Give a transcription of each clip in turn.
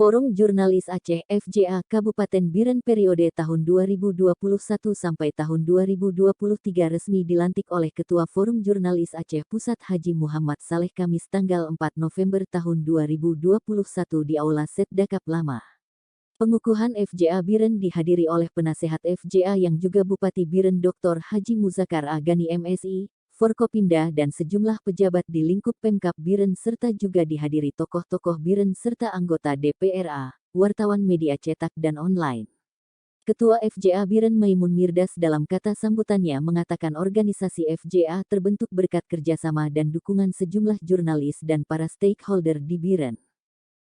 Forum Jurnalis Aceh (FJA) Kabupaten Biren periode tahun 2021 sampai tahun 2023 resmi dilantik oleh Ketua Forum Jurnalis Aceh Pusat Haji Muhammad Saleh Kamis tanggal 4 November tahun 2021 di Aula Setdakap Lama. Pengukuhan FJA Biren dihadiri oleh penasehat FJA yang juga Bupati Biren Dr. Haji Muzakar Agani MSI, Forkopimda dan sejumlah pejabat di lingkup Pemkab Biren serta juga dihadiri tokoh-tokoh Biren serta anggota DPRA, wartawan media cetak dan online. Ketua FJA Biren Maimun Mirdas dalam kata sambutannya mengatakan organisasi FJA terbentuk berkat kerjasama dan dukungan sejumlah jurnalis dan para stakeholder di Biren.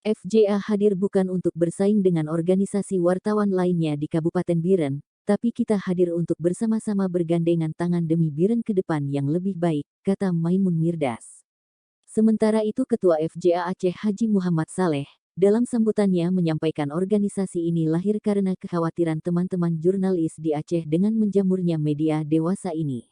FJA hadir bukan untuk bersaing dengan organisasi wartawan lainnya di Kabupaten Biren, tapi kita hadir untuk bersama-sama bergandengan tangan demi Biren ke depan yang lebih baik, kata Maimun Mirdas. Sementara itu Ketua FJA Aceh Haji Muhammad Saleh, dalam sambutannya menyampaikan organisasi ini lahir karena kekhawatiran teman-teman jurnalis di Aceh dengan menjamurnya media dewasa ini.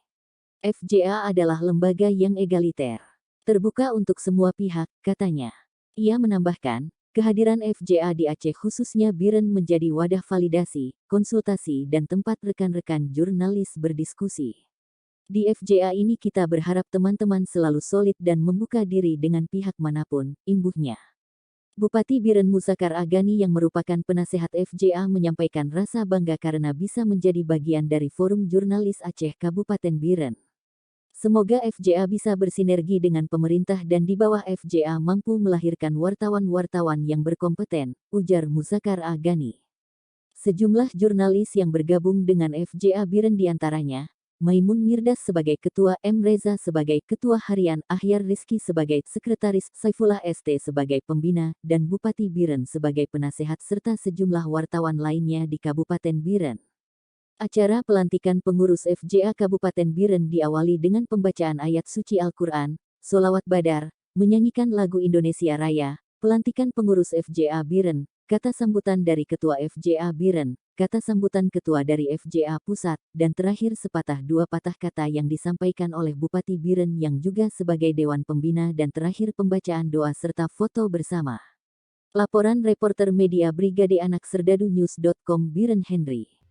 FJA adalah lembaga yang egaliter, terbuka untuk semua pihak, katanya. Ia menambahkan, kehadiran FJA di Aceh khususnya Biren menjadi wadah validasi, konsultasi dan tempat rekan-rekan jurnalis berdiskusi. Di FJA ini kita berharap teman-teman selalu solid dan membuka diri dengan pihak manapun, imbuhnya. Bupati Biren Muzakar Agani yang merupakan penasehat FJA menyampaikan rasa bangga karena bisa menjadi bagian dari Forum Jurnalis Aceh Kabupaten Biren. Semoga FJA bisa bersinergi dengan pemerintah dan di bawah FJA mampu melahirkan wartawan-wartawan yang berkompeten, ujar Muzakar Agani. Sejumlah jurnalis yang bergabung dengan FJA Biren diantaranya, Maimun Mirdas sebagai Ketua, M. Reza sebagai Ketua Harian, Ahyar Rizki sebagai Sekretaris, Saifullah ST sebagai Pembina, dan Bupati Biren sebagai penasehat serta sejumlah wartawan lainnya di Kabupaten Biren. Acara pelantikan pengurus FJA Kabupaten Biren diawali dengan pembacaan ayat suci Al-Quran, Sholawat Badar, menyanyikan lagu Indonesia Raya, pelantikan pengurus FJA Biren, kata sambutan dari Ketua FJA Biren, kata sambutan Ketua dari FJA Pusat, dan terakhir sepatah dua patah kata yang disampaikan oleh Bupati Biren yang juga sebagai Dewan Pembina dan terakhir pembacaan doa serta foto bersama. Laporan reporter media Brigade Anak Serdadu News.com Biren Henry.